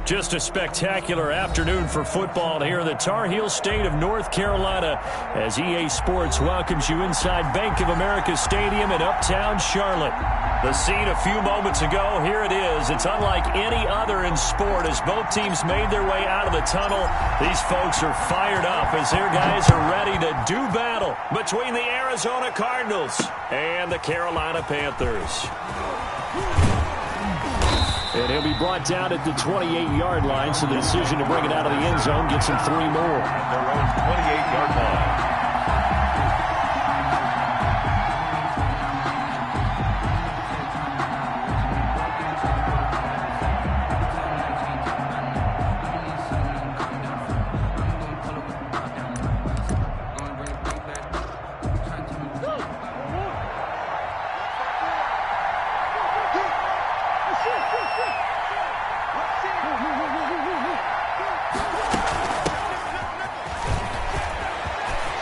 Just a spectacular afternoon for football here in the Tar Heel state of North Carolina as EA Sports welcomes you inside Bank of America Stadium in uptown Charlotte. The scene a few moments ago, here it is. It's unlike any other in sport as both teams made their way out of the tunnel. These folks are fired up as their guys are ready to do battle between the Arizona Cardinals and the Carolina Panthers. And he'll be brought down at the 28-yard line, so the decision to bring it out of the end zone gets him 3 more. At their own 28-yard line.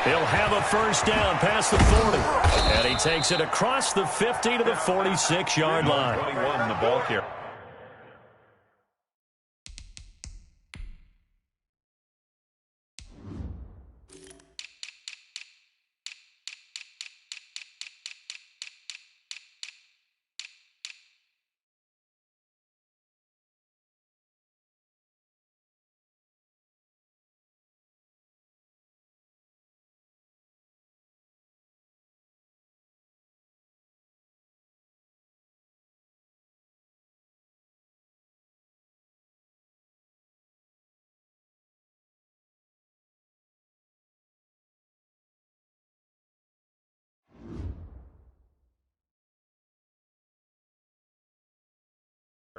He'll have a first down past the 40. And he takes it across the 50 to the 46-yard line. 21 the ball carrier.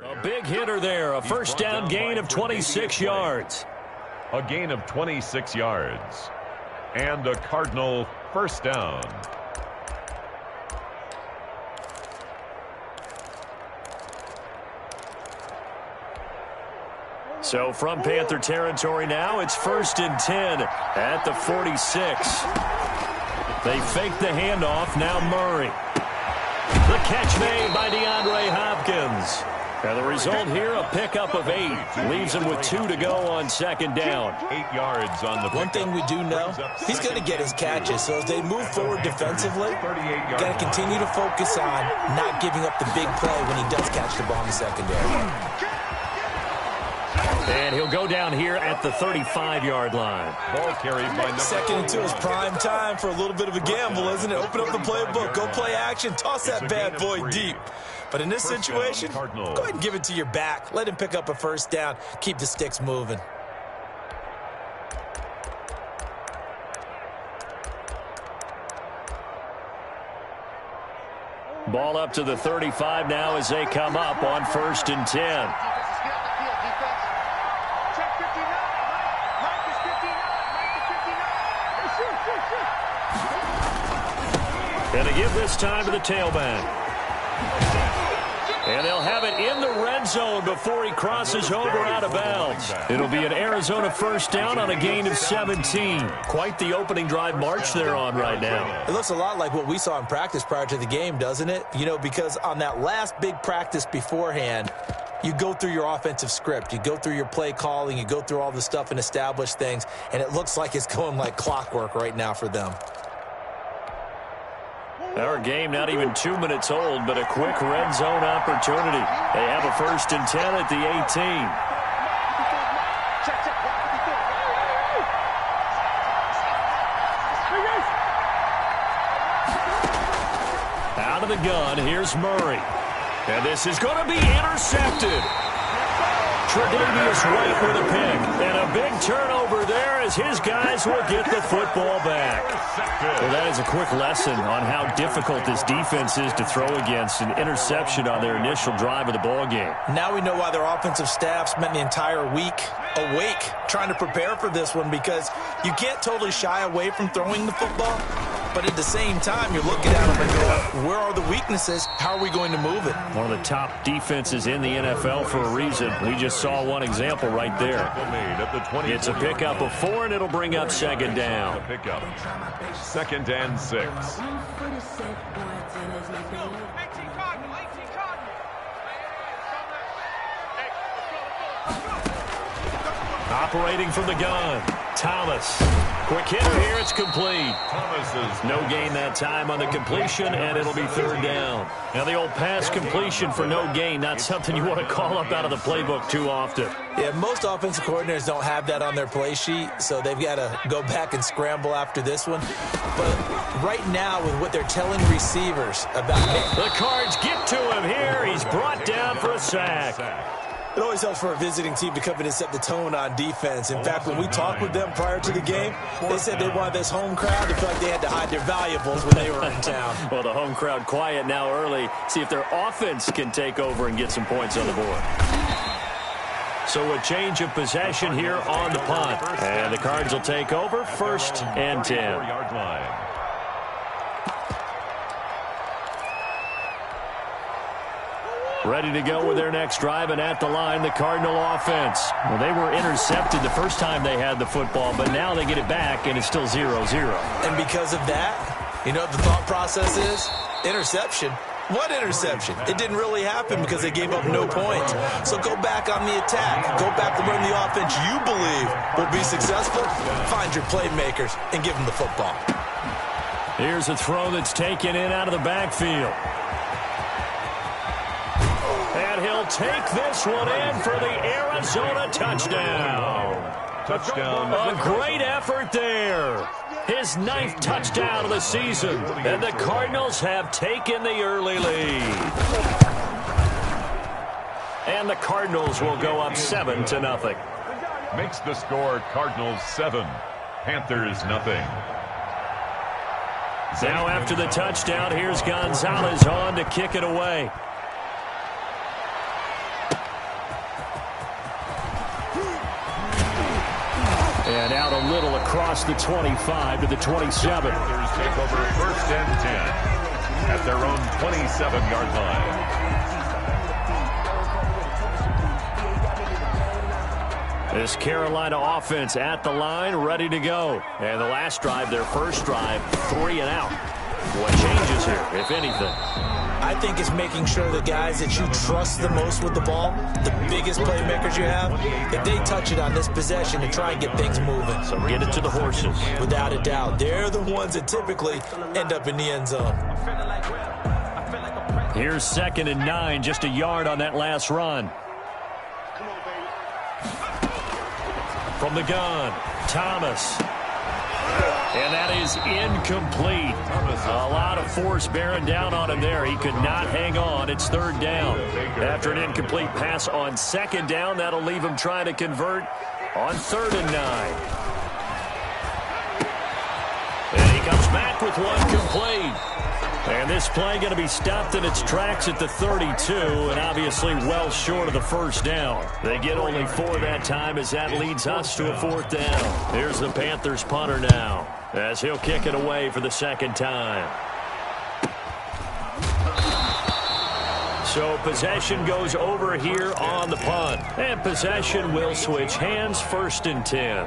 A big hitter there, a first down gain of 26 yards. A gain of 26 yards. And a Cardinal first down. So from Panther territory now, it's 1st and 10 at the 46. They fake the handoff, now Murray. The catch made by DeAndre Hopkins. And the result here, a pickup of 8. Leaves him with 2 to go on second down. 8 yards on the pickup. One thing we do know, he's going to get his catches. So as they move forward defensively, you got to continue to focus on not giving up the big play when he does catch the ball in the secondary. And he'll go down here at the 35-yard line. Ball carried by number 2nd and 2 is prime time for a little bit of a gamble, isn't it? Open up the playbook, go play action, toss that bad boy deep. But in this situation, go ahead and give it to your back. Let him pick up a first down. Keep the sticks moving. Ball up to the 35 now as they come up on 1st and 10. And to give this time to the tailback. And they'll have it in the red zone before he crosses over out of bounds. It'll be an Arizona first down on a gain of 17. Quite the opening drive march they're on right now. It looks a lot like what we saw in practice prior to the game, doesn't it? You know, because on that last big practice beforehand, you go through your offensive script. You go through your play calling. You go through all the stuff and establish things. And it looks like it's going like clockwork right now for them. Our game not even 2 minutes old, but a quick red zone opportunity. They have a 1st and 10 at the 18. Out of the gun, here's Murray. And this is going to be intercepted. Tre'Davious White with a pick. And a big turnover there as his guys will get the football back. Well, that is a quick lesson on how difficult this defense is to throw against. An interception on their initial drive of the ball game. Now we know why their offensive staff spent the entire week awake trying to prepare for this one, because you can't totally shy away from throwing the football. But at the same time, you're looking at them and going, where are the weaknesses? How are we going to move it? One of the top defenses in the NFL for a reason. We just saw one example right there. It's a pickup of 4, and it'll bring up second down. Pickup. 2nd and 6. Operating from the gun, Thomas. Quick hitter here, it's complete. No gain that time on the completion, and it'll be third down. Now the old pass completion for no gain, not something you want to call up out of the playbook too often. Yeah, most offensive coordinators don't have that on their play sheet, so they've got to go back and scramble after this one. But right now, with what they're telling receivers about... The Cards get to him here. He's brought down for a sack. It always helps for a visiting team to come in and set the tone on defense. In fact, when we talked with them prior to the game, they said they wanted this home crowd to feel like they had to hide their valuables when they were in town. Well, the home crowd quiet now early. See if their offense can take over and get some points on the board. So a change of possession here on the punt. And the Cards will take over, 1st and 10. Ready to go with their next drive, and at the line, the Cardinal offense. Well, they were intercepted the first time they had the football, but now they get it back, and it's still 0-0. And because of that, you know what the thought process is? Interception. What interception? It didn't really happen because they gave up no points. So go back on the attack. Go back and run the offense you believe will be successful. Find your playmakers and give them the football. Here's a throw that's taken in out of the backfield. And he'll take this one in for the Arizona touchdown. Touchdown. A great effort there. His 9th touchdown of the season. And the Cardinals have taken the early lead. And the Cardinals will go up 7-0. Makes the score Cardinals 7, Panthers nothing. Now after the touchdown, here's Gonzalez on to kick it away. And out a little across the 25 to the 27. Panthers take over 1st and 10 at their own 27-yard line. This Carolina offense at the line, ready to go. And the last drive, their first drive, 3 and out. What changes here, if anything? I think it's making sure the guys that you trust the most with the ball, the biggest playmakers you have, if they touch it on this possession to try and get things moving. So get it to the horses. Without a doubt. They're the ones that typically end up in the end zone. Here's 2nd and 9, just a yard on that last run. From the gun, Thomas. And that is incomplete. A lot of force bearing down on him there. He could not hang on. It's 3rd down. After an incomplete pass on 2nd down, that'll leave him trying to convert on 3rd and 9. And he comes back with one complete. And this play going to be stopped in its tracks at the 32, and obviously well short of the 1st down. They get only 4 that time as that leads us to a 4th down. Here's the Panthers punter now as he'll kick it away for the 2nd time. So possession goes over here on the punt. And possession will switch hands, 1st and 10.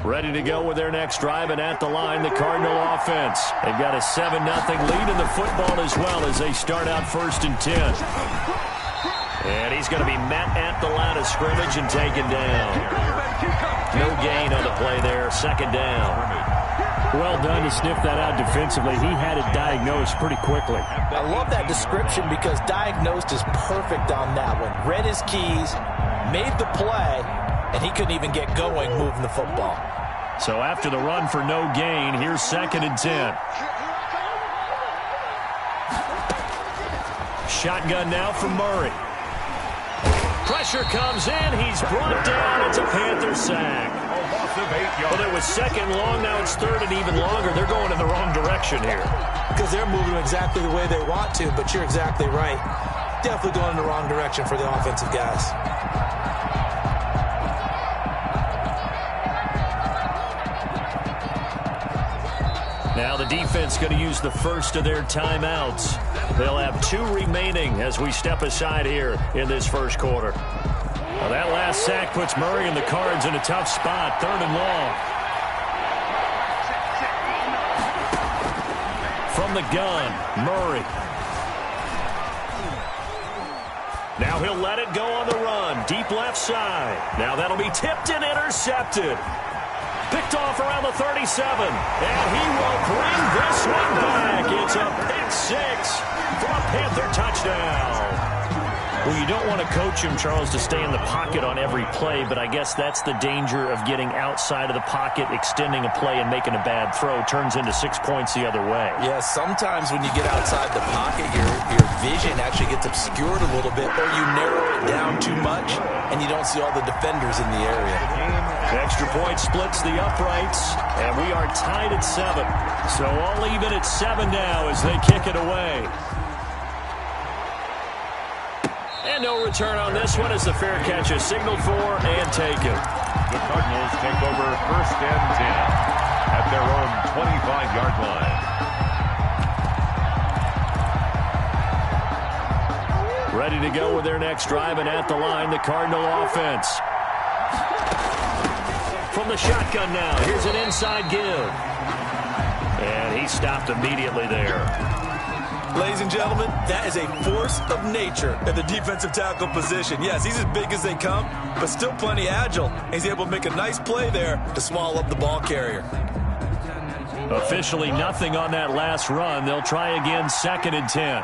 Ready to go with their next drive, and at the line, the Cardinal offense. They've got a 7-0 lead in the football as well as they start out 1st and 10. And he's going to be met at the line of scrimmage and taken down. No gain on the play there, 2nd down. Well done to sniff that out defensively. He had it diagnosed pretty quickly. I love that description because diagnosed is perfect on that one. Read his keys, made the play, and he couldn't even get going moving the football. So after the run for no gain, here's 2nd and 10. Shotgun now from Murray. Pressure comes in. He's brought down. It's a Panther sack. Well, it was 2nd long. Now it's 3rd and even longer. They're going in the wrong direction here. Because they're moving exactly the way they want to, but you're exactly right. Definitely going in the wrong direction for the offensive guys. Now the defense going to use the first of their timeouts. They'll have 2 remaining as we step aside here in this 1st quarter. Well, that last sack puts Murray and the Cards in a tough spot. 3rd and long. From the gun, Murray. Now he'll let it go on the run. Deep left side. Now that'll be tipped and intercepted. Picked off around the 37. And he will bring this one back. It's a pick 6 for a Panther touchdown. Well, you don't want to coach him, Charles, to stay in the pocket on every play, but I guess that's the danger of getting outside of the pocket, extending a play, and making a bad throw. Turns into 6 points the other way. Yeah, sometimes when you get outside the pocket, your vision actually gets obscured a little bit, or you narrow it down too much, and you don't see all the defenders in the area. Extra point splits the uprights, and we are tied at 7. So all even at 7 now as they kick it away. And no return on this one as the fair catch is signaled for and taken. The Cardinals take over 1st and 10 at their own 25-yard line. Ready to go with their next drive, and at the line, the Cardinal offense. From the shotgun now, here's an inside give. And he stopped immediately there. Ladies and gentlemen, that is a force of nature at the defensive tackle position. Yes, he's as big as they come, but still plenty agile. He's able to make a nice play there to swallow up the ball carrier. Officially nothing on that last run. They'll try again, 2nd and 10.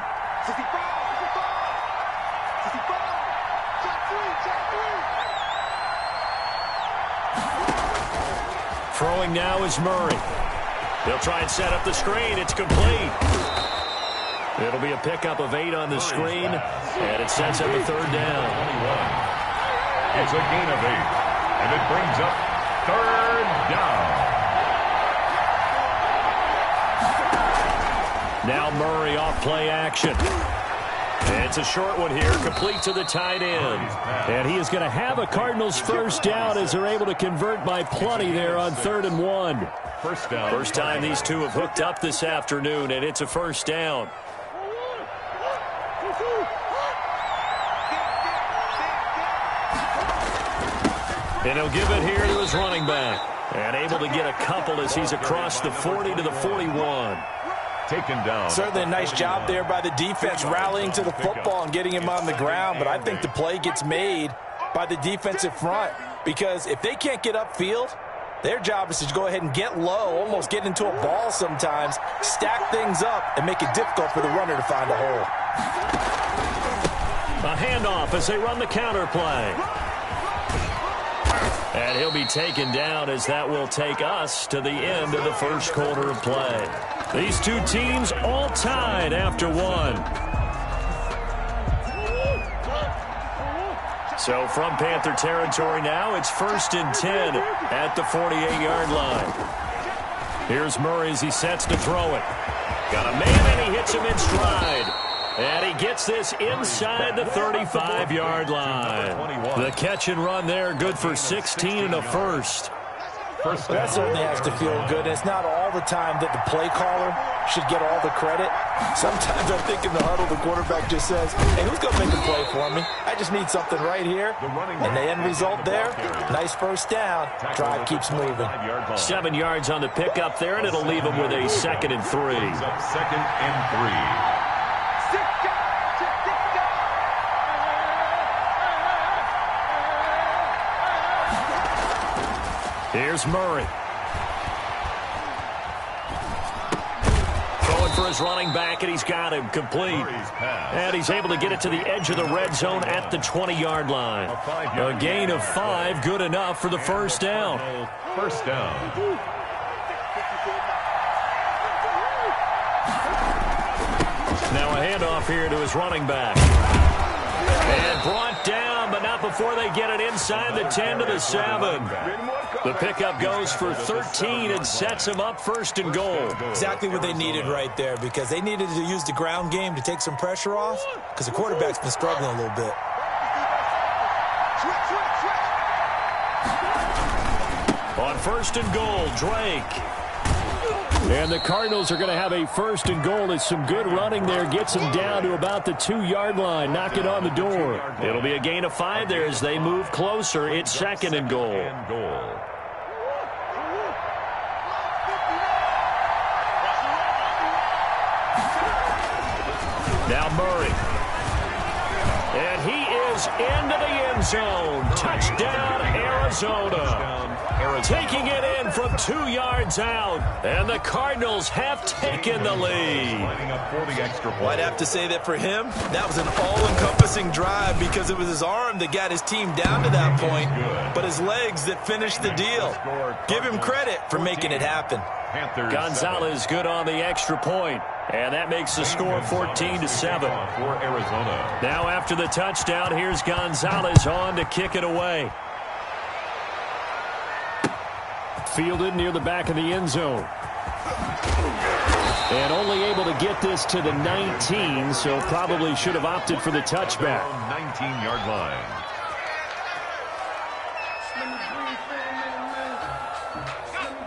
Throwing now is Murray. They'll try and set up the screen. It's complete. It'll be a pickup of 8 on the screen, and it sets up a 3rd down. It's a gain of 8, and it brings up 3rd down. Now Murray off play action. It's a short one here, complete to the tight end. And he is going to have a Cardinals 1st down as they're able to convert by plenty there on 3rd and 1. First down. First time these two have hooked up this afternoon, and it's a 1st down. And he'll give it here to his running back. And able to get a couple as he's across the 40 to the 41. Taken down. Certainly a nice job there by the defense rallying to the football and getting him on the ground. But I think the play gets made by the defensive front. Because if they can't get upfield, their job is to go ahead and get low, almost get into a ball sometimes, stack things up, and make it difficult for the runner to find a hole. A handoff as they run the counter play. And he'll be taken down as that will take us to the end of the 1st quarter of play. These two teams all tied after 1. So from Panther territory now, it's 1st and 10 at the 48-yard line. Here's Murray as he sets to throw it. Got a man and he hits him in stride. And he gets this inside the 35-yard line. The catch and run there, good for 16 and a 1st. That certainly has to feel good. It's not all the time that the play caller should get all the credit. Sometimes I think in the huddle, the quarterback just says, hey, who's going to make a play for me? I just need something right here. And the end result there, nice 1st down. Drive keeps moving. 7 yards on the pickup there, and it'll leave him with a 2nd and 3. 2nd and 3. Here's Murray. Throwing for his running back, and he's got him complete. And he's able to get it to the edge of the red zone at the 20-yard line. A gain of 5, good enough for the 1st down. 1st down. Now a handoff here to his running back. And brought down, but not before they get it inside the 10 to the 7. The pickup goes for 13 and sets him up 1st and goal. Exactly what they needed right there, because they needed to use the ground game to take some pressure off, because the quarterback's been struggling a little bit. On 1st and goal, Drake. And the Cardinals are going to have a 1st and goal. It's some good running there. Gets them down to about the 2-yard line. Knock it on the door. It'll be a gain of 5 there as they move closer. It's 2nd and goal. Now Murray. And he is into the end zone. Touchdown, Arizona. Taking it in from 2 yards out. And the Cardinals have taken the lead. I'd have to say that for him, that was an all-encompassing drive because it was his arm that got his team down to that point, but his legs that finished the deal. Give him credit for making it happen. Gonzalez good on the extra point. And that makes the score 14-7 for Arizona. Now after the touchdown, here's Gonzalez on to kick it away. Fielded near the back of the end zone. And only able to get this to the 19, so probably should have opted for the touchback. 19-yard line.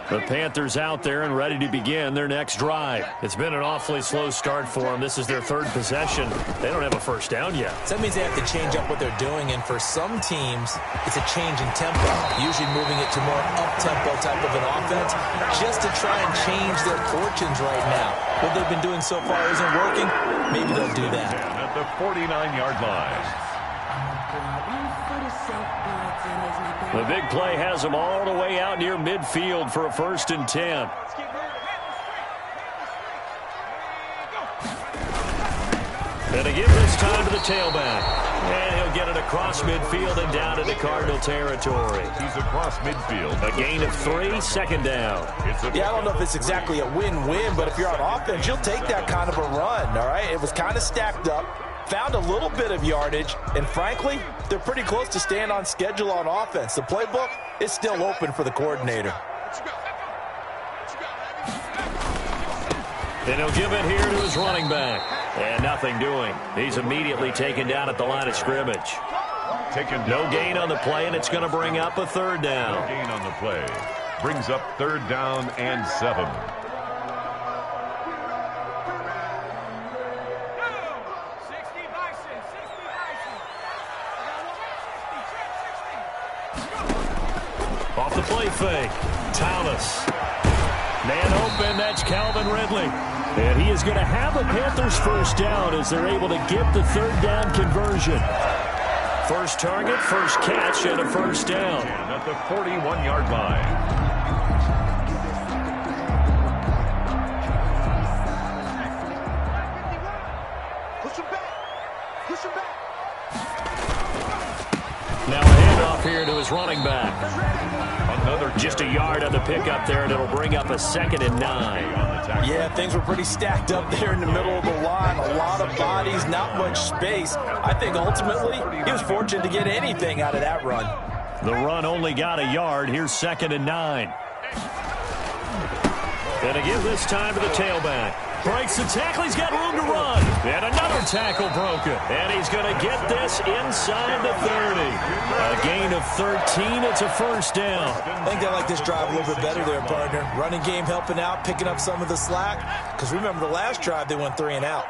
The Panthers out there and ready to begin their next drive. It's been an awfully slow start for them. This is their 3rd possession. They don't have a 1st down yet. So that means they have to change up what they're doing, and for some teams, it's a change in tempo, usually moving it to more up-tempo type of an offense just to try and change their fortunes right now. What they've been doing so far isn't working. Maybe they'll do that. At the 49-yard line. The big play has them all the way out near midfield for a 1st and 10. And to give this time to the tailback. And he'll get it across midfield and down into Cardinal territory. He's across midfield. A gain of 3, 2nd down. Yeah, I don't know if it's exactly a win-win, but if you're on offense, you'll take that kind of a run, all right? It was kind of stacked up. Found a little bit of yardage, and frankly, they're pretty close to staying on schedule on offense. The playbook is still open for the coordinator. And he'll give it here to his running back. And nothing doing. He's immediately taken down at the line of scrimmage. No gain on the play, and it's going to bring up a 3rd down. No gain on the play. Brings up 3rd down and 7. Off the play fake. Thomas. Man open, that's Calvin Ridley. And he is going to have the Panthers 1st down as they're able to get the 3rd down conversion. 1st target, 1st catch, and a 1st down. And at the 41-yard line. Now a handoff here to his running back. Just a yard on the pickup there, and it'll bring up a 2nd and 9. Yeah, things were pretty stacked up there in the middle of the line. A lot of bodies, not much space. I think ultimately he was fortunate to get anything out of that run. The run only got a yard. Here's 2nd and 9. And to give this time to the tailback. Breaks the tackle. He's got room to run. And another tackle broken. And he's going to get this inside the 30. A gain of 13. It's a 1st down. I think they like this drive a little bit better there, partner. Running game helping out, picking up some of the slack. Because remember the last drive, they went 3 and out.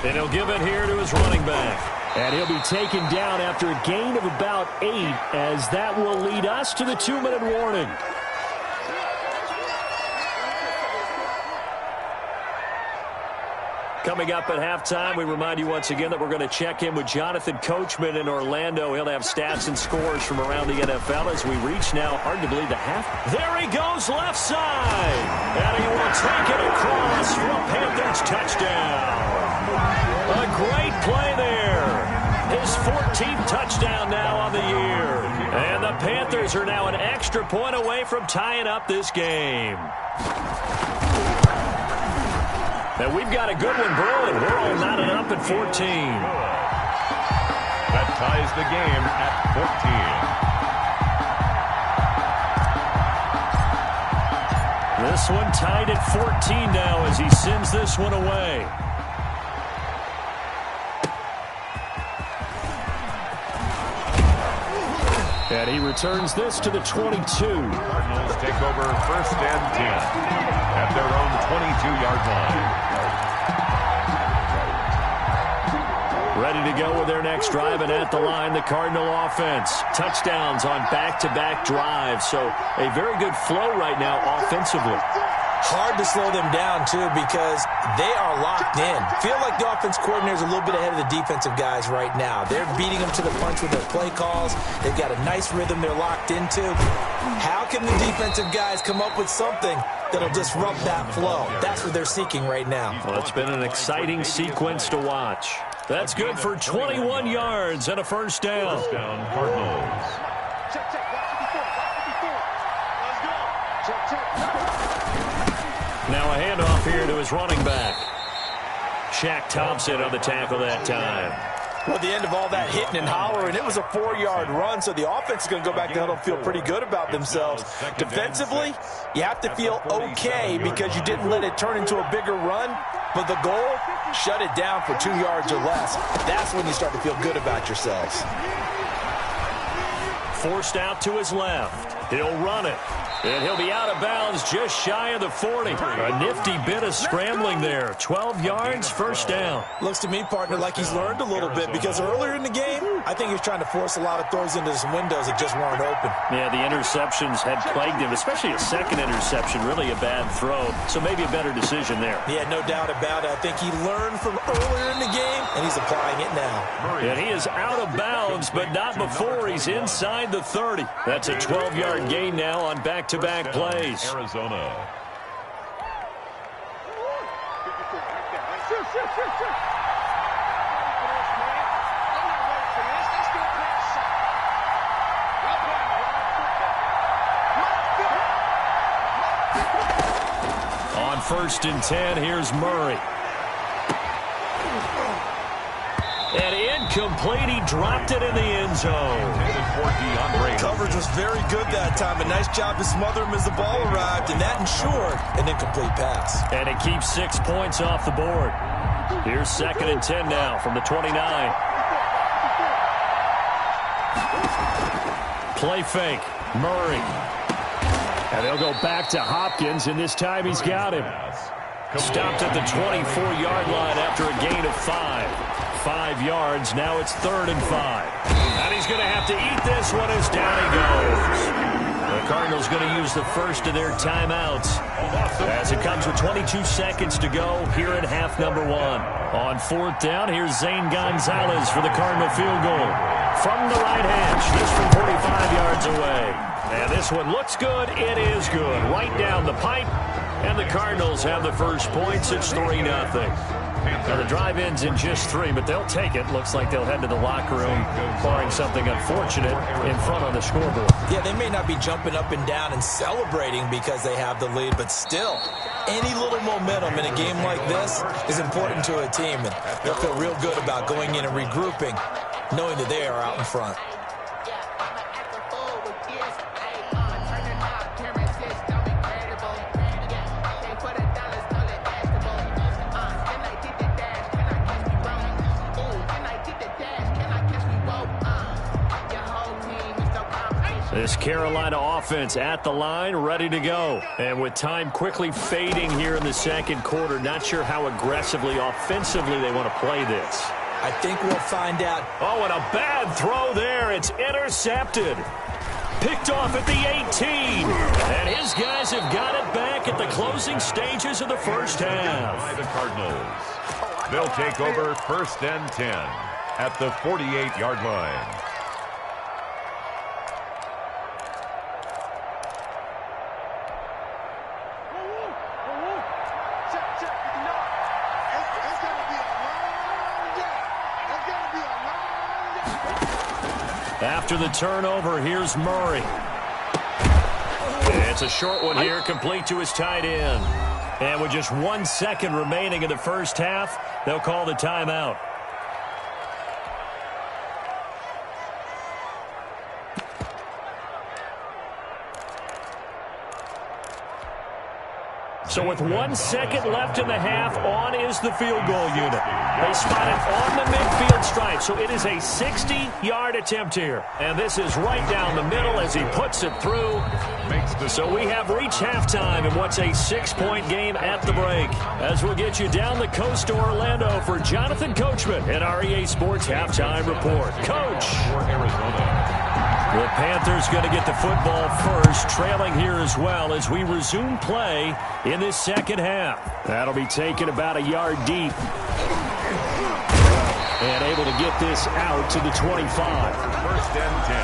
And he'll give it here to his running back. And he'll be taken down after a gain of about 8, as that will lead us to the 2-minute warning. Coming up at halftime, we remind you once again that we're going to check in with Jonathan Coachman in Orlando. He'll have stats and scores from around the NFL as we reach now, hard to believe, the half. There he goes, left side. And he will take it across for a Panthers touchdown. A great play there. His 14th touchdown now on the year. And the Panthers are now an extra point away from tying up this game. And we've got a good one brewing. We're all knotted up at 14. That ties the game at 14. This one tied at 14 now as he sends this one away. And he returns this to the 22. Cardinals take over 1st and 10 at their own 22-yard line. Ready to go with their next drive, and at the line, the Cardinal offense. Touchdowns on back-to-back drives, so a very good flow right now offensively. Hard to slow them down, too, because they are locked in. Feel like the offense coordinator is a little bit ahead of the defensive guys right now. They're beating them to the punch with their play calls. They've got a nice rhythm they're locked into. How can the defensive guys come up with something that'll disrupt that flow? That's what they're seeking right now. Well, it's been an exciting sequence to watch. That's good for 21 yards and a first down. First down, Cardinals. Now a handoff here to his running back. Shaq Thompson on the tackle that time. Well, at the end of all that hitting and hollering, it was a 4-yard run, so the offense is going to go back to huddle and feel pretty good about themselves. Defensively, you have to feel okay because you didn't let it turn into a bigger run, but the goal, shut it down for 2 yards or less. That's when you start to feel good about yourselves. Forced out to his left. He'll run it. And he'll be out of bounds just shy of the 40. A nifty bit of scrambling there. 12 yards, first down. Looks to me, partner, like he's learned a little bit because earlier in the game, I think he was trying to force a lot of throws into some windows that just weren't open. Yeah, the interceptions had plagued him, especially a second interception, really a bad throw. So maybe a better decision there. Yeah, no doubt about it. I think he learned from earlier in the game, and he's applying it now. And he is out of bounds, but not before he's inside the 30. That's a 12-yard gain now on back-to-back plays. Arizona. On 1st and 10, here's Murray. And incomplete, he dropped it in the end zone. Coverage was very good that time. A nice job to smother him as the ball arrived, and that ensured an incomplete pass. And it keeps 6 points off the board. Here's 2nd and 10 now from the 29. Play fake, Murray. And they'll go back to Hopkins, and this time he's got him. Stopped at the 24-yard line after a gain of 5. 5 yards, now it's 3rd and 5. And he's going to have to eat this one as down he goes. The Cardinals going to use the first of their timeouts as it comes with 22 seconds to go here in half number 1. On 4th down, here's Zane Gonzalez for the Cardinal field goal. From the right hash, this from 45 yards away. And this one looks good. It is good. Right down the pipe. And the Cardinals have the first points. It's 3-0. Now the drive ends in just 3, but they'll take it. Looks like they'll head to the locker room, barring something unfortunate in front on the scoreboard. Yeah, they may not be jumping up and down and celebrating because they have the lead, but still, any little momentum in a game like this is important to a team, and they'll feel real good about going in and regrouping, knowing that they are out in front. This Carolina offense at the line, ready to go. And with time quickly fading here in the second quarter, not sure how aggressively, offensively they want to play this. I think we'll find out. Oh, and a bad throw there. It's intercepted. Picked off at the 18. And his guys have got it back at the closing stages of the first half. By the Cardinals. They'll take over 1st and 10 at the 48-yard line. After the turnover, here's Murray. It's a short one here, complete to his tight end. And with just 1 second remaining in the first half, they'll call the timeout. So with 1 second left in the half, on is the field goal unit. They spot it on the midfield stripe, so it is a 60-yard attempt here. And this is right down the middle as he puts it through. So we have reached halftime in what's a 6-point game at the break. As we'll get you down the coast to Orlando for Jonathan Coachman in our EA Sports Halftime Report. Coach! The Panthers going to get the football first, trailing here as well as we resume play in this second half. That'll be taken about a yard deep. And able to get this out to the 25. First and 10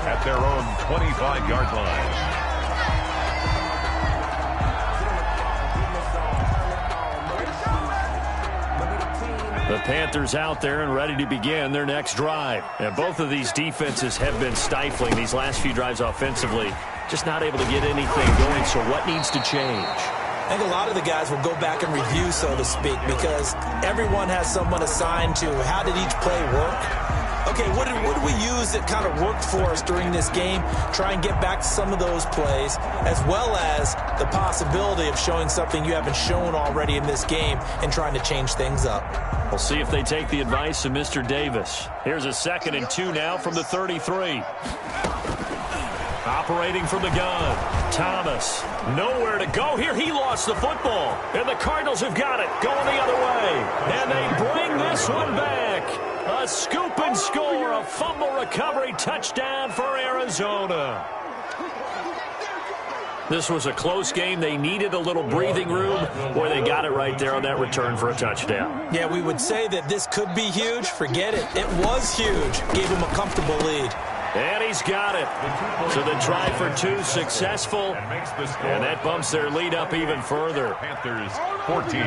at their own 25-yard line. The Panthers out there and ready to begin their next drive. And both of these defenses have been stifling these last few drives offensively. Just not able to get anything going, so what needs to change? I think a lot of the guys will go back and review, so to speak, because everyone has someone assigned to how did each play work. Okay, what did we use that kind of worked for us during this game? Try and get back to some of those plays, as well as the possibility of showing something you haven't shown already in this game and trying to change things up. We'll see if they take the advice of Mr. Davis. Here's a 2nd and 2 now from the 33. Operating from the gun. Thomas. Nowhere to go here. He lost the football. And the Cardinals have got it. Going the other way. And they bring this one back. A scoop and score. A fumble recovery touchdown for Arizona. This was a close game. They needed a little breathing room. Boy, they got it right there on that return for a touchdown. Yeah, we would say that this could be huge. Forget it. It was huge. Gave him a comfortable lead. And he's got it. So the try for 2 successful. And that bumps their lead up even further. Panthers 14.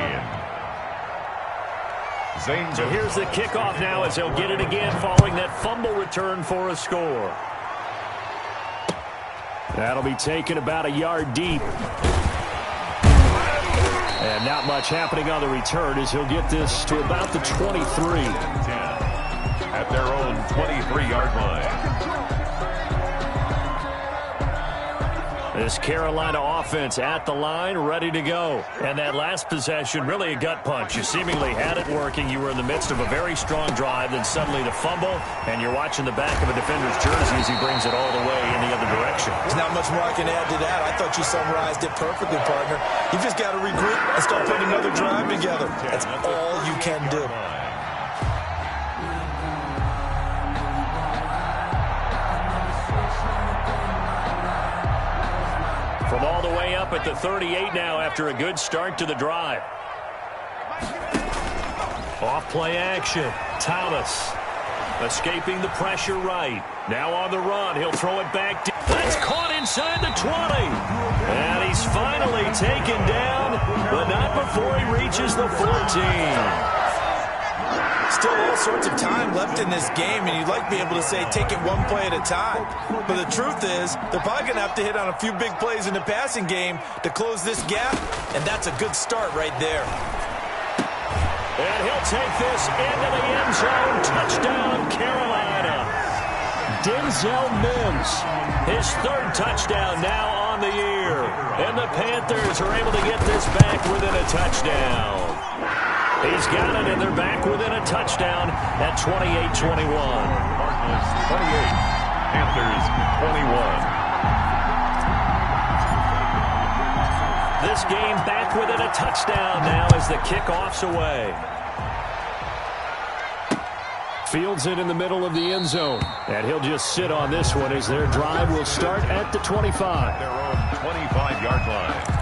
So here's the kickoff now as they'll get it again following that fumble return for a score. That'll be taken about a yard deep. And not much happening on the return as he'll get this to about the 23. At their own 23-yard line. This Carolina offense at the line, ready to go. And that last possession, really a gut punch. You seemingly had it working. You were in the midst of a very strong drive, then suddenly the fumble, and you're watching the back of a defender's jersey as he brings it all the way in the other direction. There's not much more I can add to that. I thought you summarized it perfectly, partner. You just got to regroup and start putting another drive together. That's all you can do. From all the way up at the 38 now after a good start to the drive. Off-play action. Thomas escaping the pressure right. Now on the run. He'll throw it back. That's caught inside the 20. And he's finally taken down, but not before he reaches the 14. Still all sorts of time left in this game, and you'd like to be able to say take it one play at a time. But the truth is, they're probably going to have to hit on a few big plays in the passing game to close this gap, and that's a good start right there. And he'll take this into the end zone. Touchdown, Carolina. Denzel Mims, his 3rd touchdown now on the year. And the Panthers are able to get this back within a touchdown. He's got it, and they're back within a touchdown at 28-21. Cardinals 28, Panthers 21. This game back within a touchdown now as the kickoff's away. Fields it in the middle of the end zone, and he'll just sit on this one as their drive will start at the 25. Their own 25-yard line.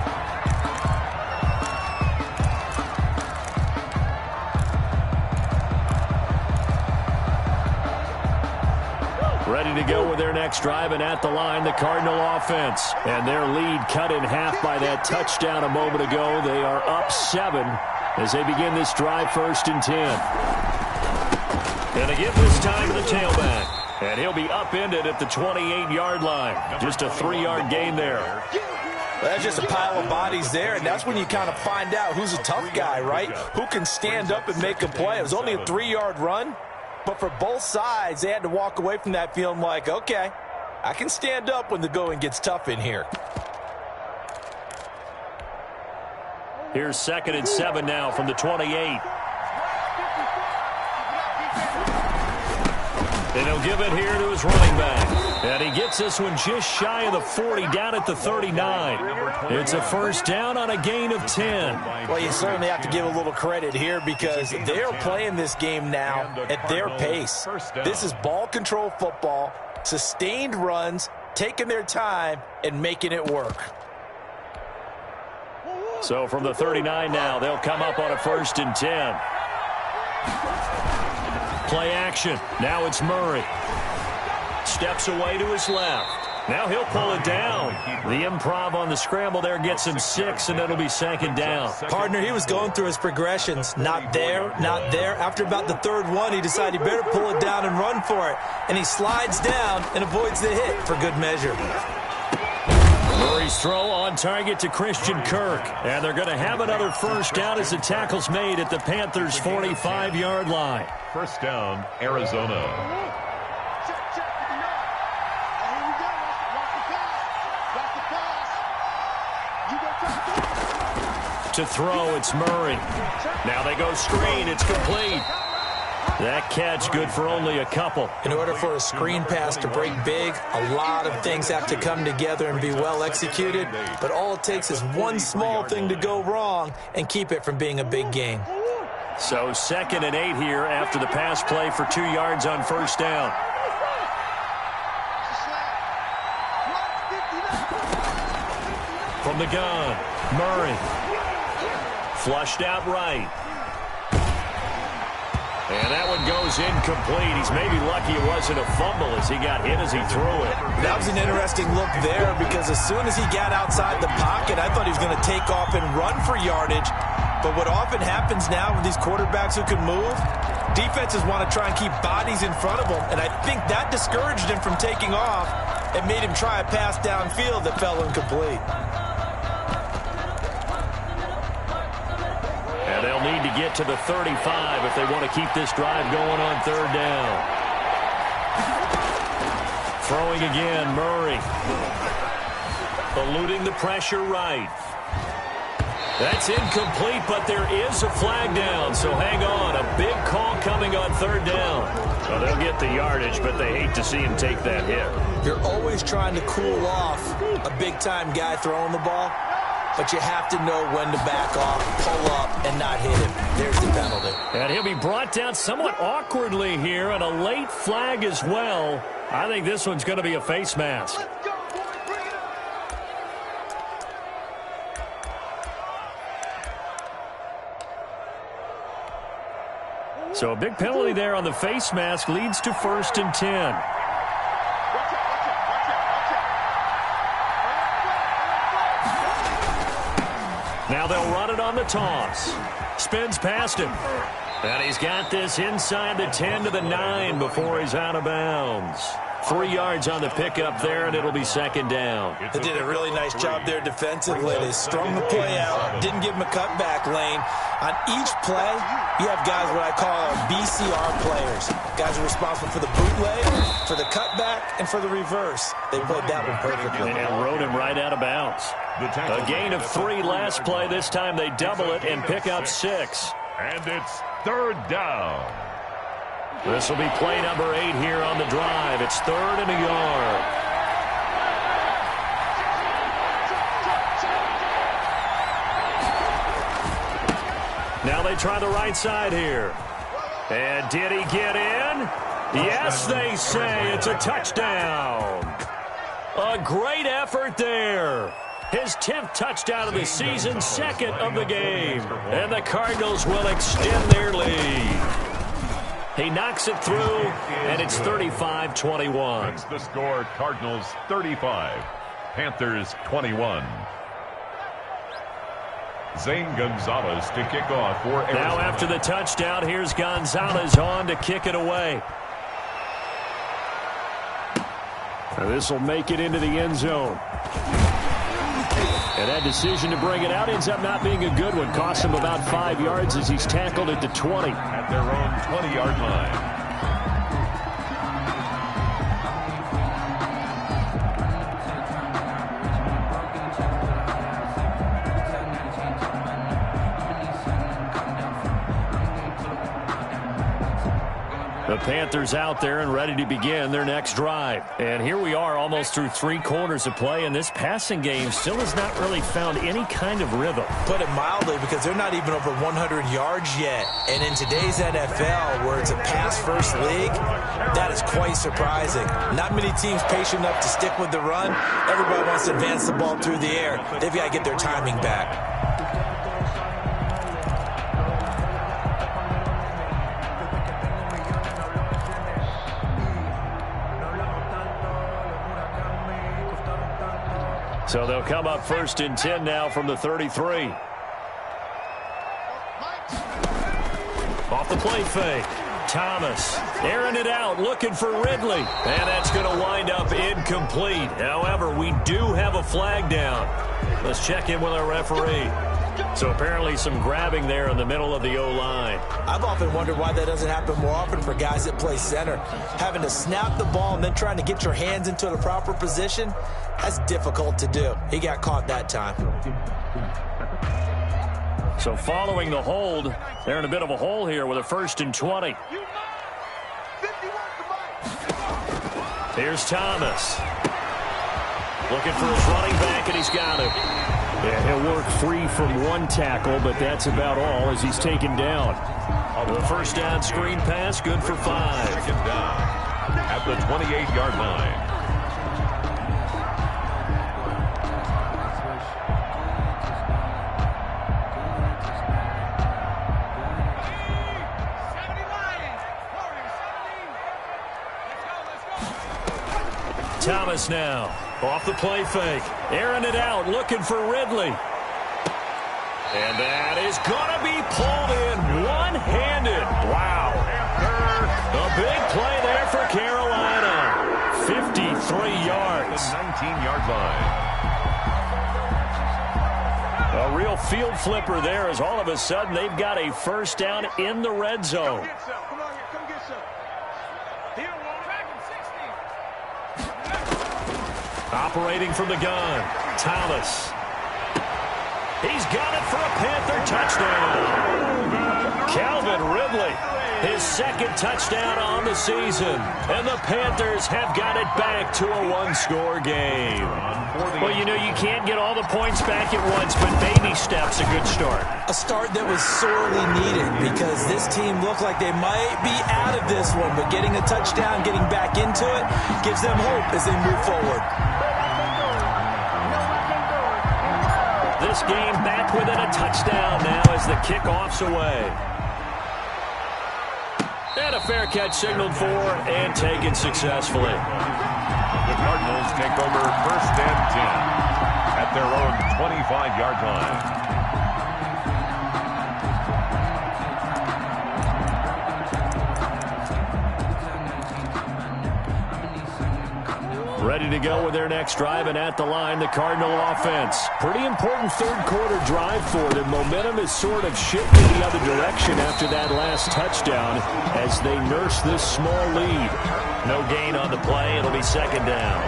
Ready to go with their next drive, and at the line, the Cardinal offense. And their lead cut in half by that touchdown a moment ago. They are up 7 as they begin this drive 1st and 10. And they give this time to the tailback. And he'll be upended at the 28-yard line. Just a 3-yard gain there. Well, that's just a pile of bodies there, and that's when you kind of find out who's a tough guy, right? Who can stand up and make a play. It was only a 3-yard run. But for both sides, they had to walk away from that feeling like, okay, I can stand up when the going gets tough in here. Here's 2nd and 7 now from the 28. And he'll give it here to his running back. And he gets this one just shy of the 40, down at the 39. It's a first down on a gain of 10. Well, you certainly have to give a little credit here because they're playing this game now at their pace. This is ball control football, sustained runs, taking their time, and making it work. So from the 39 now, they'll come up on a 1st and 10. Play action. Now it's Murray. Steps away to his left. Now he'll pull it down. The improv on the scramble there gets him 6, and it'll be 2nd down. Partner, he was going through his progressions. Not there, not there. After about the 3rd one, he decided he better pull it down and run for it. And he slides down and avoids the hit for good measure. Murray's throw on target to Christian Kirk. And they're going to have another first down as the tackle's made at the Panthers' 45-yard line. First down, Arizona. To throw, it's Murray. Now they go screen. It's complete. That catch good for only a couple. In order for a screen pass to break big, a lot of things have to come together and be well executed. But all it takes is one small thing to go wrong and keep it from being a big gain. So 2nd and 8 here after the pass play for 2 yards on first down. From the gun, Murray. Flushed out right. And that one goes incomplete. He's maybe lucky it wasn't a fumble as he got hit as he threw it. That was an interesting look there because as soon as he got outside the pocket, I thought he was going to take off and run for yardage. But what often happens now with these quarterbacks who can move, defenses want to try and keep bodies in front of them. And I think that discouraged him from taking off and made him try a pass downfield that fell incomplete. And they'll need to get to the 35 if they want to keep this drive going on 3rd down. Throwing again, Murray. Eluding the pressure right. That's incomplete, but there is a flag down, so hang on. A big call coming on 3rd down. Well, they'll get the yardage, but they hate to see him take that hit. You're always trying to cool off a big-time guy throwing the ball, but you have to know when to back off, pull up, and not hit him. There's the penalty. And he'll be brought down somewhat awkwardly here, and a late flag as well. I think this one's going to be a face mask. So a big penalty there on the face mask leads to 1st and 10. Now they'll run it on the toss. Spins past him. And he's got this inside the 10 to the 9 before he's out of bounds. 3 yards on the pickup there, and it'll be 2nd down. They did a really nice job there defensively. They strung the play out, didn't give him a cutback lane. On each play, you have guys what I call BCR players. Guys are responsible for the bootleg, for the cutback, and for the reverse. They played that one perfectly. And rode him right out of bounds. A gain of 3 last play. This time they double it and pick up 6. And it's 3rd down. This will be play number 8 here on the drive. It's 3rd and a yard. Now they try the right side here. And did he get in? Yes, they say it's a touchdown. A great effort there. His 10th touchdown of the season, 2nd of the game. And the Cardinals will extend their lead. He knocks it through, and it's 35-21. That's the score, Cardinals 35, Panthers 21. Zane Gonzalez to kick off for Arizona. Now after the touchdown, here's Gonzalez on to kick it away. This will make it into the end zone. And that decision to bring it out ends up not being a good one. Costs him about 5 yards as he's tackled at the 20. At their own 20-yard line. Panthers out there and ready to begin their next drive. And here we are almost through 3 quarters of play, and this passing game still has not really found any kind of rhythm. Put it mildly, because they're not even over 100 yards yet. And in today's NFL, where it's a pass-first league, that is quite surprising. Not many teams patient enough to stick with the run. Everybody wants to advance the ball through the air. They've got to get their timing back. So they'll come up 1st and 10 now from the 33. Off the play fake. Thomas airing it out, looking for Ridley. And that's going to wind up incomplete. However, we do have a flag down. Let's check in with our referee. So apparently some grabbing there in the middle of the O-line. I've often wondered why that doesn't happen more often for guys that play center. Having to snap the ball and then trying to get your hands into the proper position, that's difficult to do. He got caught that time. So following the hold, they're in a bit of a hole here with a 1st and 20. Here's Thomas. Looking for his running back, and he's got him. Yeah, he'll work free from one tackle, but that's about all as he's taken down. The first down screen pass, good for 5. Second down at the 28-yard line. Thomas now, off the play fake, airing it out, looking for Ridley. And that is going to be pulled in one-handed. Wow. A big play there for Carolina. 53 yards. 19-yard line. A real field flipper there as all of a sudden they've got a first down in the red zone. Operating from the gun, Thomas. He's got it for a Panther touchdown. Calvin Ridley, his 2nd touchdown on the season. And the Panthers have got it back to a 1-score game. Well, you know, you can't get all the points back at once, but baby steps a good start. A start that was sorely needed because this team looked like they might be out of this one, but getting a touchdown, getting back into it, gives them hope as they move forward. This game back within a touchdown now as the kickoff's away. And a fair catch signaled for and taken successfully. The Cardinals take over 1st and 10 at their own 25-yard line. Ready to go with their next drive, and at the line, the Cardinal offense. Pretty important 3rd quarter drive for them. Momentum has sort of shifted the other direction after that last touchdown as they nurse this small lead. No gain on the play. It'll be 2nd down.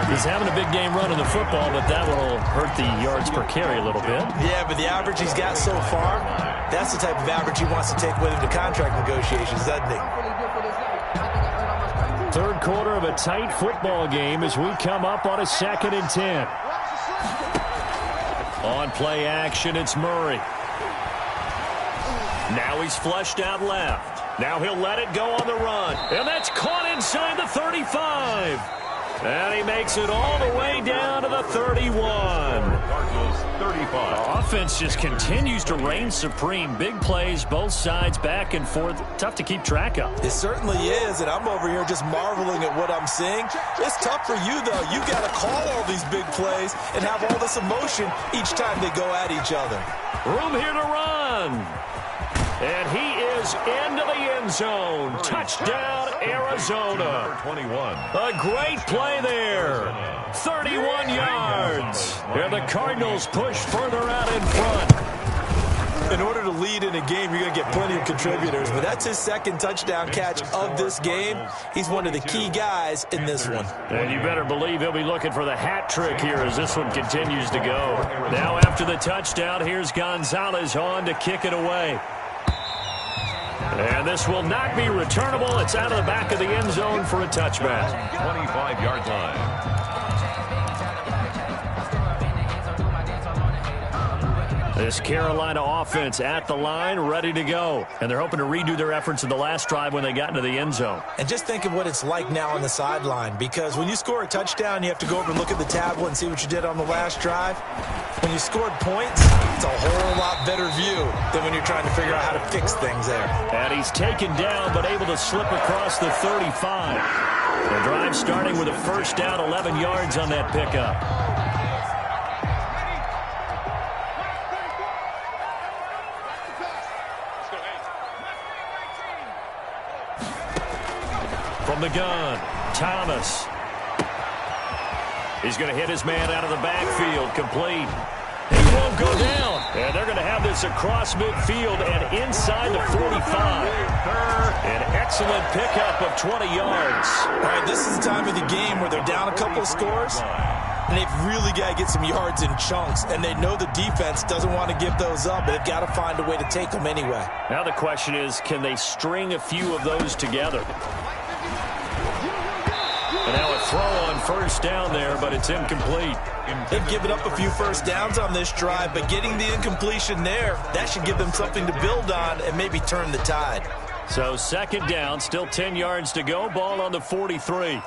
He's having a big game running the football, but that will hurt the yards per carry a little bit. Yeah, but the average he's got so far, that's the type of average he wants to take with him to contract negotiations, doesn't he? 3rd quarter of a tight football game as we come up on a 2nd and 10. On play action, it's Murray. Now he's flushed out left. Now he'll let it go on the run. And that's caught inside the 35. And he makes it all the way down to the 31. Cardinals 35. Offense just continues to reign supreme. Big plays, both sides, back and forth. Tough to keep track of. It certainly is, and I'm over here just marveling at what I'm seeing. It's tough for you, though. You got to call all these big plays and have all this emotion each time they go at each other. Room here to run. And he is into the end zone. Touchdown, Arizona. 21. A great play there. 31 yards. And the Cardinals push further out in front. In order to lead in a game, you're going to get plenty of contributors, but that's his 2nd touchdown catch of this game. He's one of the key guys in this one. And you better believe he'll be looking for the hat trick here as this one continues to go. Now after the touchdown, here's Gonzalez on to kick it away. And this will not be returnable. It's out of the back of the end zone for a touchback. 25-yard line. This Carolina offense at the line, ready to go. And they're hoping to redo their efforts in the last drive when they got into the end zone. And just think of what it's like now on the sideline, because when you score a touchdown, you have to go over and look at the tablet and see what you did on the last drive. When you scored points, it's a whole lot better view than when you're trying to figure out how to fix things there. And he's taken down, but able to slip across the 35. The drive starting with a first down, 11 yards on that pickup. From the gun, Thomas. He's going to hit his man out of the backfield, complete. He won't go down. And they're going to have this across midfield and inside the 45. An excellent pickup of 20 yards. All right, this is the time of the game where they're down a couple of scores, and they've really got to get some yards in chunks, and they know the defense doesn't want to give those up, but they've got to find a way to take them anyway. Now the question is, can they string a few of those together? And now a throw on first down there, but it's incomplete. They've given up a few first downs on this drive, but getting the incompletion there, that should give them something to build on and maybe turn the tide. So second down, still 10 yards to go. Ball on the 43.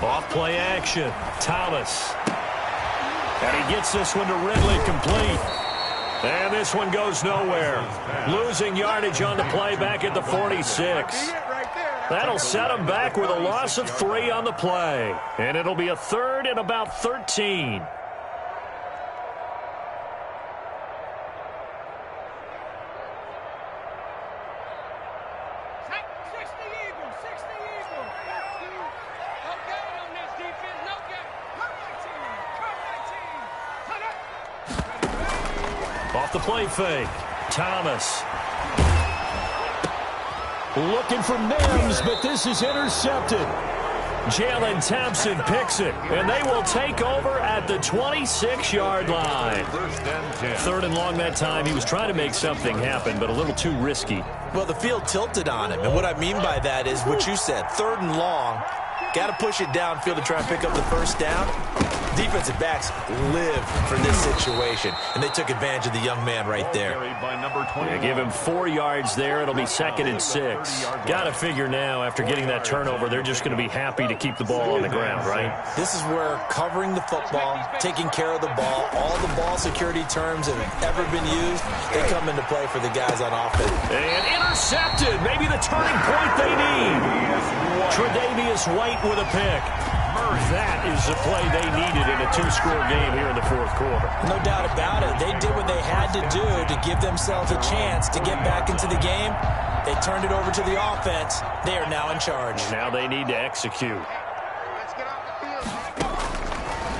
Off play action. Thomas. And he gets this one to Ridley, complete. And this one goes nowhere. Losing yardage on the play back at the 46. That'll set him back with a loss of 3 on the play. And it'll be a third and about 13. Off the play fake. Thomas. Looking for Mims, but this is intercepted. Jalen Thompson picks it, and they will take over at the 26-yard line. Third and long that time. He was trying to make something happen, but a little too risky. Well, the field tilted on him, and what I mean by that is what you said, third and long. Got to push it downfield to try and pick up the first down. Defensive backs live for this situation, and they took advantage of the young man right there. Yeah, give him 4 yards there. It'll be second and 6. Got to figure now, after getting that turnover, they're just going to be happy to keep the ball on the ground, right? This is where covering the football, taking care of the ball, all the ball security terms that have ever been used, they come into play for the guys on offense. And intercepted. Maybe the turning point they need. Tre'Davious White with a pick. That is the play they needed in a 2-score game here in the fourth quarter. No doubt about it. They did what they had to do to give themselves a chance to get back into the game. They turned it over to the offense. They are now in charge. Now they need to execute.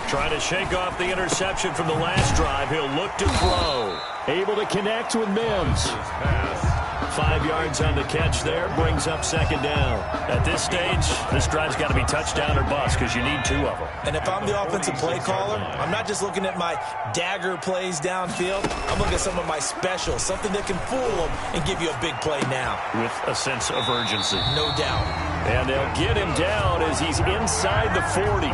Trying to shake off the interception from the last drive. He'll look to throw. Able to connect with Mims. 5 yards on the catch there, brings up second down. At this stage, this drive's got to be touchdown or bust because you need 2 of them. And if I'm the offensive play caller, I'm not just looking at my dagger plays downfield. I'm looking at some of my specials, something that can fool them and give you a big play now. With a sense of urgency. No doubt. And they'll get him down as he's inside the 40.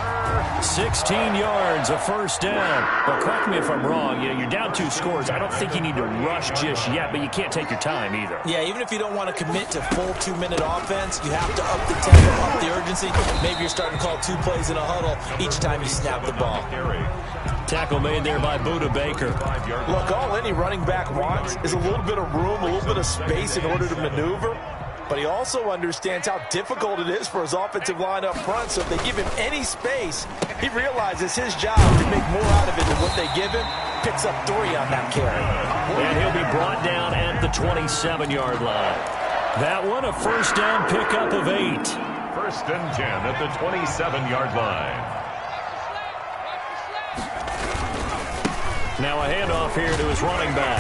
16 yards, a first down. But correct me if I'm wrong, you're down 2 scores. I don't think you need to rush just yet, but you can't take your time either. Yeah, even if you don't want to commit to full 2-minute offense, you have to up the tempo, up the urgency. Maybe you're starting to call 2 plays in a huddle each time you snap the ball. Tackle made there by Budda Baker. Look, all any running back wants is a little bit of room, a little bit of space in order to maneuver. But he also understands how difficult it is for his offensive line up front. So if they give him any space, he realizes his job to make more out of it than what they give him. Picks up 3 on that carry. And he'll be brought down at the 27-yard line. That one, a first down pickup of 8. First and 10 at the 27-yard line. Now a handoff here to his running back.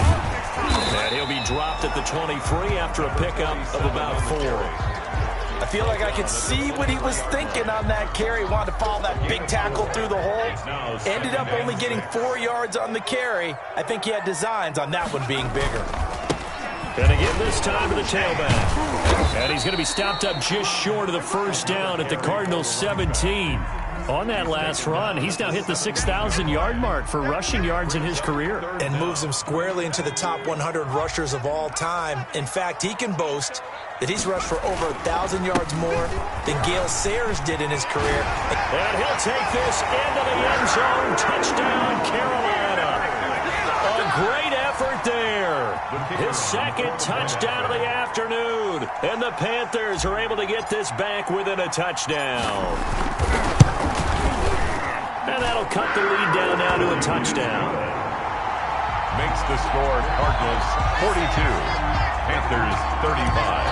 And he'll be dropped at the 23 after a pickup of about 4. I feel like I could see what he was thinking on that carry. Wanted to follow that big tackle through the hole. Ended up only getting 4 yards on the carry. I think he had designs on that one being bigger. Going to give this time to the tailback. And he's going to be stopped up just short of the first down at the Cardinals' 17. On that last run, he's now hit the 6,000-yard mark for rushing yards in his career. And moves him squarely into the top 100 rushers of all time. In fact, he can boast that he's rushed for over 1,000 yards more than Gale Sayers did in his career. And he'll take this into the end zone. Touchdown, Carolina. A great effort there. His second touchdown of the afternoon. And the Panthers are able to get this back within a touchdown. And that'll cut the lead down now to a touchdown. Makes the score Cardinals 42, Panthers 35.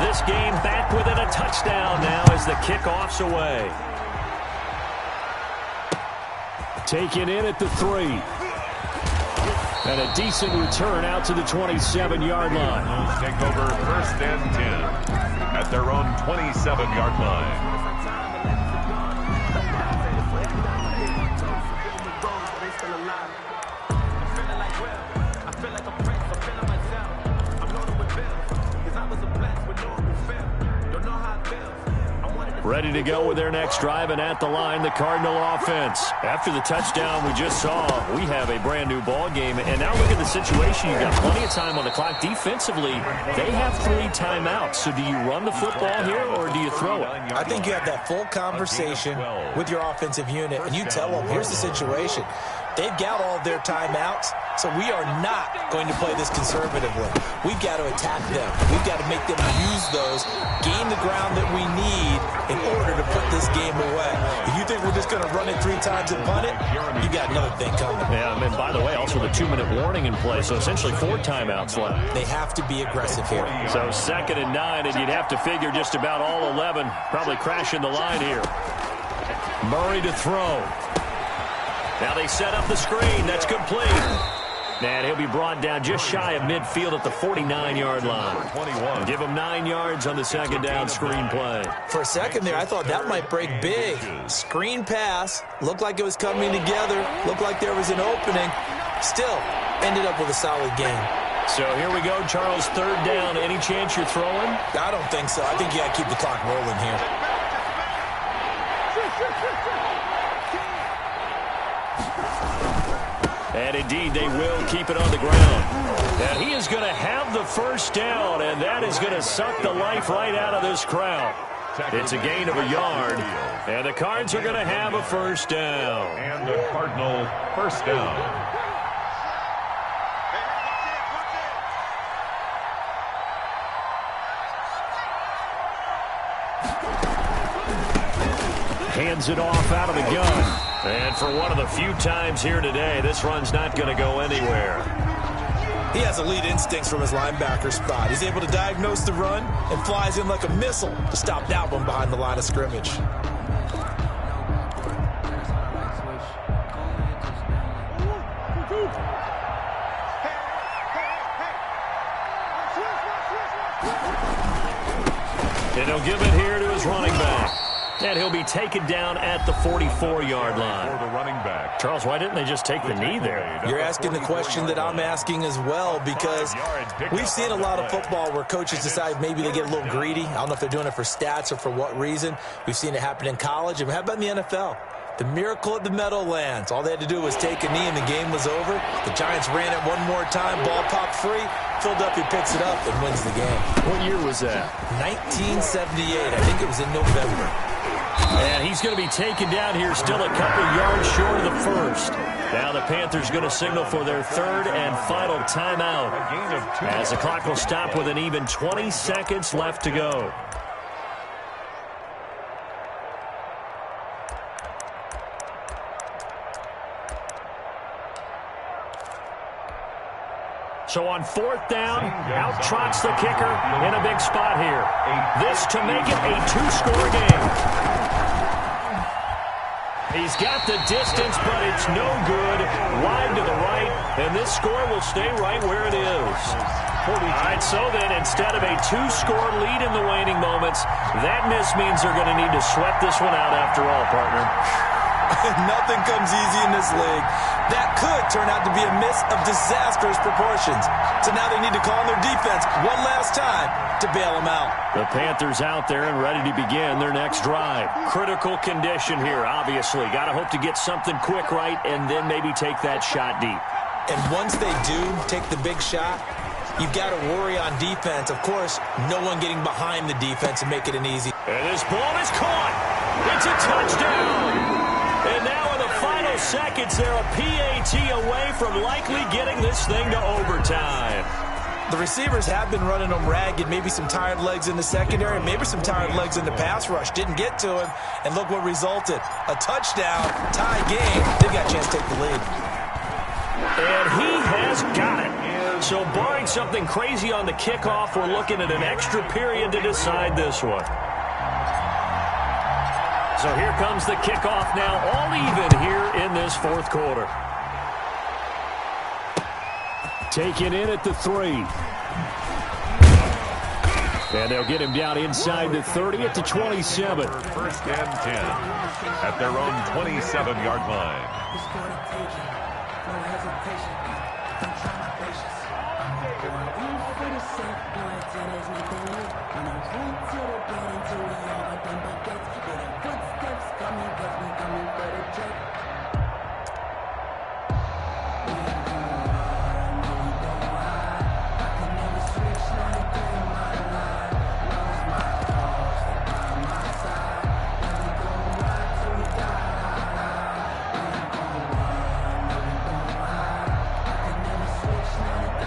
This game back within a touchdown now as the kickoff's away. Taken in at the 3. And a decent return out to the 27-yard line. Take over first and 10 at their own 27-yard line. Ready to go with their next drive, and at the line, the Cardinal offense. After the touchdown we just saw, we have a brand-new ball game. And now look at the situation. You've got plenty of time on the clock. Defensively, they have 3 timeouts. So do you run the football here, or do you throw it? I think you have that full conversation with your offensive unit, and you tell them, here's the situation. They've got all of their timeouts, so we are not going to play this conservatively. We've got to attack them. We've got to make them use those, gain the ground that we need in order to put this game away. If you think we're just going to run it 3 times and punt it, you got another thing coming. Yeah, and by the way, also the 2-minute warning in play, so essentially 4 timeouts left. They have to be aggressive here. So 2nd and 9, and you'd have to figure just about all 11 probably crashing the line here. Murray to throw. Now they set up the screen. That's complete. And he'll be brought down just shy of midfield at the 49-yard line. 21. Give him 9 yards on the 2nd down screen play. For a second there, I thought that might break big. Screen pass. Looked like it was coming together. Looked like there was an opening. Still ended up with a solid game. So here we go, Charles, 3rd down. Any chance you're throwing? I don't think so. I think you got to keep the clock rolling here. And indeed, they will keep it on the ground. And he is going to have the first down, and that is going to suck the life right out of this crowd. It's a gain of a yard, and the Cards are going to have a first down. And the Cardinal first down. Hands it off out of the gun. And for one of the few times here today, this run's not going to go anywhere. He has elite instincts from his linebacker spot. He's able to diagnose the run and flies in like a missile to stop that one behind the line of scrimmage. And he'll give it here to his running back. And he'll be taken down at the 44-yard line. For the running back. Charles, why didn't they just take the knee there? You're asking the question that I'm asking as well, because we've seen a lot of football where coaches decide maybe they get a little greedy. I don't know if they're doing it for stats or for what reason. We've seen it happen in college. And how about in the NFL? The miracle at the Meadowlands. All they had to do was take a knee and the game was over. The Giants ran it one more time. Ball popped free. Philadelphia picks it up and wins the game. What year was that? 1978. I think it was in November. And he's going to be taken down here still a couple yards short of the first. Now the Panthers going to signal for their 3rd and final timeout, as the clock will stop with an even 20 seconds left to go. So on 4th down, out trots the kicker in a big spot here. This to make it a 2-score game. He's got the distance, but it's no good. Wide to the right, and this score will stay right where it is. All right, so then instead of a 2-score lead in the waning moments, that miss means they're going to need to sweat this one out after all, partner. Nothing comes easy in this league. That could turn out to be a miss of disastrous proportions. So now they need to call on their defense one last time to bail them out. The Panthers out there and ready to begin their next drive. Critical condition here, obviously. Got to hope to get something quick right and then maybe take that shot deep. And once they do take the big shot, you've got to worry on defense. Of course, no one getting behind the defense and make it an easy. And this ball is caught. It's a touchdown. And now in the final seconds, they're a PAT away from likely getting this thing to overtime. The receivers have been running them ragged. Maybe some tired legs in the secondary, maybe some tired legs in the pass rush. Didn't get to him, and look what resulted. A touchdown, tie game. They've got a chance to take the lead. And he has got it. So barring something crazy on the kickoff, we're looking at an extra period to decide this one. So here comes the kickoff now, all even here in this fourth quarter. Taken in at the 3. And they'll get him down inside the 30 at the 27. First and 10 at their own 27-yard line.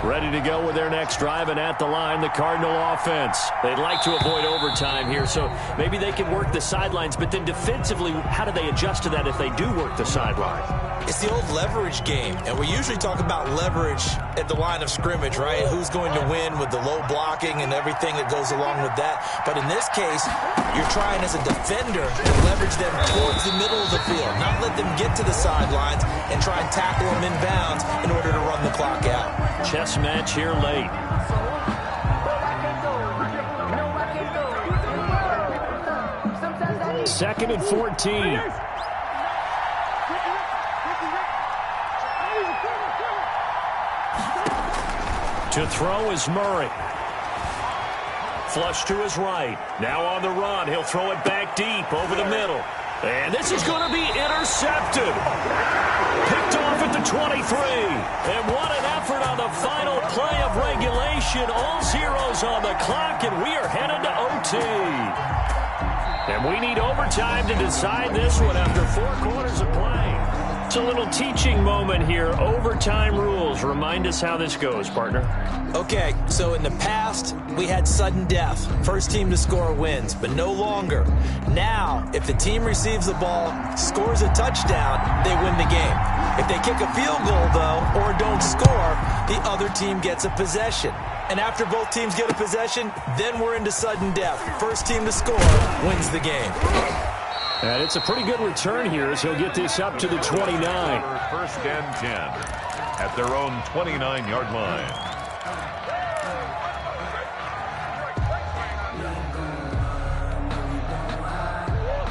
Ready to go with their next drive, and at the line, the Cardinal offense. They'd like to avoid overtime here, so maybe they can work the sidelines, but then defensively, how do they adjust to that if they do work the sideline? It's the old leverage game, and we usually talk about leverage at the line of scrimmage, right? Who's going to win with the low blocking and everything that goes along with that. But in this case, you're trying as a defender to leverage them towards the middle of the field, not let them get to the sidelines and try and tackle them in bounds in order to run the clock out. Chess match here late. Second and 14. To throw is Murray. Flush to his right. Now on the run. He'll throw it back deep over the middle. And this is going to be intercepted. Picked off at the 23. And what an effort on the final play of regulation. All zeros on the clock, and we are headed to OT. And we need overtime to decide this one after 4 quarters of play. It's a little teaching moment here. Overtime rules. Remind us how this goes, partner. Okay, so in the past, we had sudden death. First team to score wins, but no longer. Now, if the team receives the ball, scores a touchdown, they win the game. If they kick a field goal, though, or don't score, the other team gets a possession. And after both teams get a possession, then we're into sudden death. First team to score wins the game. And it's a pretty good return here as he'll get this up to the 29. First and 10 at their own 29-yard line.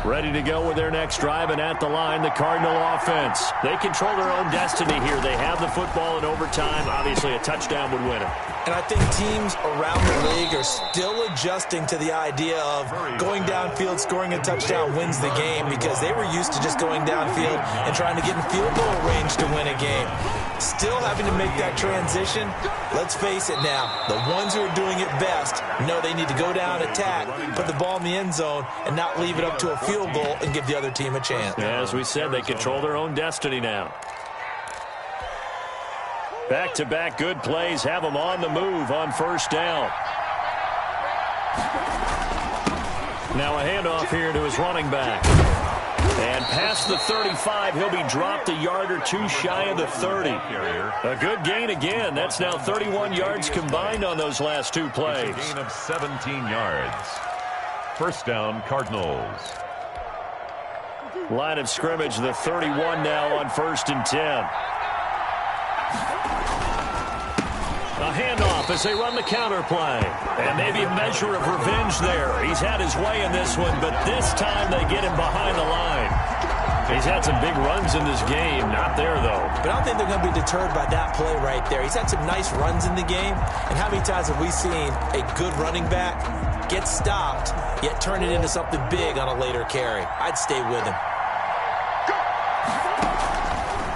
Ready to go with their next drive, and at the line, the Cardinal offense. They control their own destiny here. They have the football in overtime. Obviously, a touchdown would win it. And I think teams around the league are still adjusting to the idea of going downfield, scoring a touchdown wins the game, because they were used to just going downfield and trying to get in field goal range to win a game. Still having to make that transition. Let's face it now, the ones who are doing it best know they need to go down, attack, put the ball in the end zone, and not leave it up to a field goal and give the other team a chance. As we said, they control their own destiny now. Back-to-back good plays have them on the move on first down. Now a handoff here to his running back. And past the 35, he'll be dropped a yard or two shy of the 30. A good gain again. That's now 31 yards combined on those last 2 plays. A gain of 17 yards. First down, Cardinals. Line of scrimmage, the 31 now on first and 10. A handoff as they run the counter play. And maybe a measure of revenge there. He's had his way in this one, but this time they get him behind the line. He's had some big runs in this game. Not there, though. But I don't think they're going to be deterred by that play right there. He's had some nice runs in the game. And how many times have we seen a good running back get stopped, yet turn it into something big on a later carry? I'd stay with him.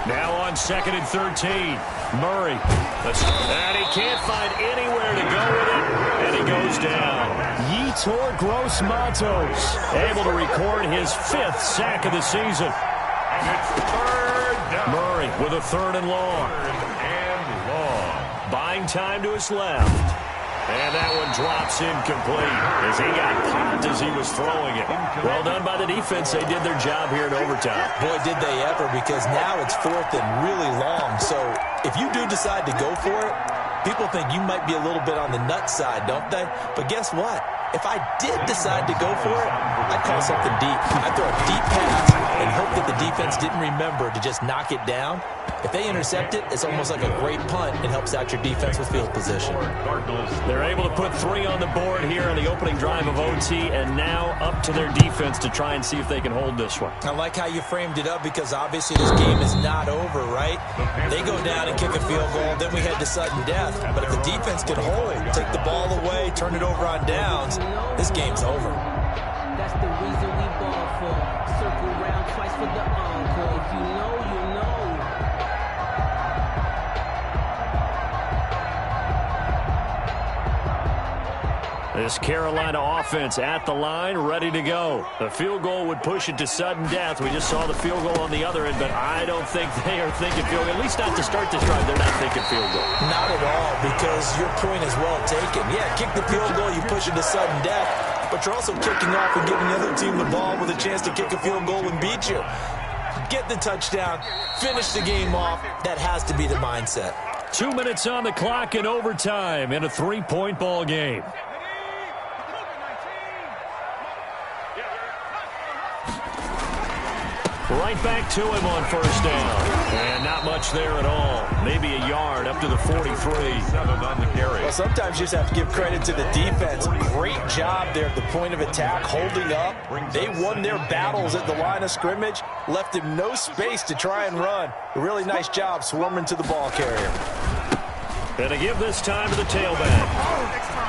Now on 2nd and 13. Murray. And he can't find anywhere to go with it. And he goes down. Yetur Gross-Matos able to record his 5th sack of the season. And it's 3rd down. Murray with a 3rd and long. 3rd and long. Buying time to his left. And that one drops incomplete as he got popped as he was throwing it. Well done by the defense. They did their job here in overtime. Boy, did they ever, because now it's 4th and really long. So if you do decide to go for it, people think you might be a little bit on the nut side, don't they? But guess what? If I did decide to go for it, I'd call something deep. I'd throw a deep pass and hope that the defense didn't remember to just knock it down. If they intercept it, it's almost like a great punt. It helps out your defense with field position. They're able to put 3 on the board here on the opening drive of OT, and now up to their defense to try and see if they can hold this one. I like how you framed it up, because obviously this game is not over, right? They go down and kick a field goal, then we head to sudden death. But if the defense can hold, take the ball away, turn it over on downs, this game's over. That's the reason we ball for. Circle round twice for the encore. If you know, you know. This Carolina offense at the line, ready to go. The field goal would push it to sudden death. We just saw the field goal on the other end, but I don't think they are thinking field goal. At least not to start this drive. They're not thinking field goal. Not at all, because your point is well taken. Yeah, kick the field goal, you push it to sudden death, but you're also kicking off and giving the other team the ball with a chance to kick a field goal and beat you. Get the touchdown, finish the game off. That has to be the mindset. 2 minutes on the clock in overtime in a 3-point ball game. Right back to him on 1st down. And not much there at all. Maybe a yard up to the 43. 7 on the carry. Well, sometimes you just have to give credit to the defense. Great job there at the point of attack, holding up. They won their battles at the line of scrimmage, left him no space to try and run. A really nice job swarming to the ball carrier. And to give this time to the tailback.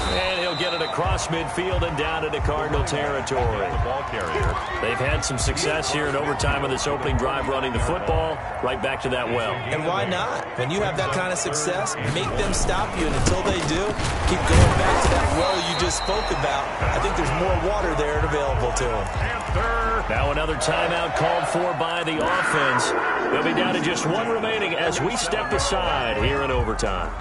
And he'll get it across midfield and down into Cardinal territory. The ball carrier. They've had some success here in overtime of this opening drive running the football. Right back to that well. And why not? When you have that kind of success, make them stop you. And until they do, keep going back to that well you just spoke about. I think there's more water there and available to them. Now another timeout called for by the offense. They'll be down to just 1 remaining as we step aside here in overtime.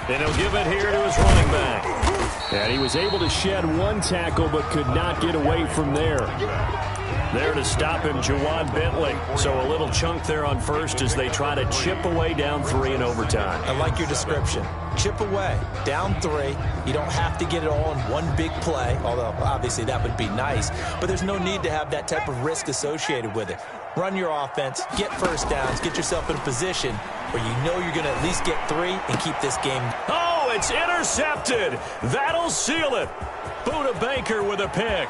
And he'll give it here to his running back. And he was able to shed 1 tackle but could not get away from there. There to stop him, Juwan Bentley. So a little chunk there on 1st as they try to chip away down 3 in overtime. I like your description. Chip away, down 3. You don't have to get it all in one big play, although obviously that would be nice. But there's no need to have that type of risk associated with it. Run your offense, get 1st downs, get yourself in a position where you know you're going to at least get 3 and keep this game. Oh, it's intercepted. That'll seal it. Buda Baker with a pick.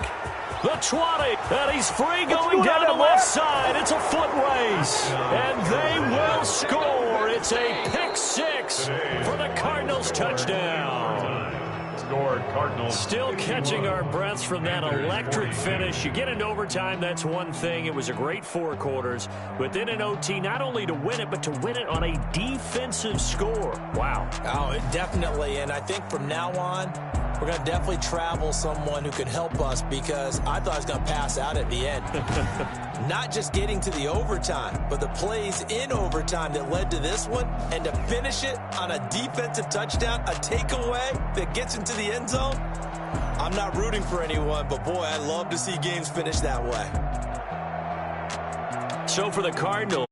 The 20, and he's free going down the left side. It's a foot race, and they will score. It's a pick 6 for the Cardinals touchdown. Scored Cardinals. Still catching our breaths from that electric finish. You get into overtime, that's one thing. It was a great 4 quarters. But then in OT, not only to win it, but to win it on a defensive score. Wow. Oh, definitely. And I think from now on, we're going to definitely travel someone who can help us, because I thought I was going to pass out at the end. Not just getting to the overtime, but the plays in overtime that led to this one, and to finish it on a defensive touchdown, a takeaway that gets into the end zone. I'm not rooting for anyone, but boy, I love to see games finish that way. So for the Cardinals.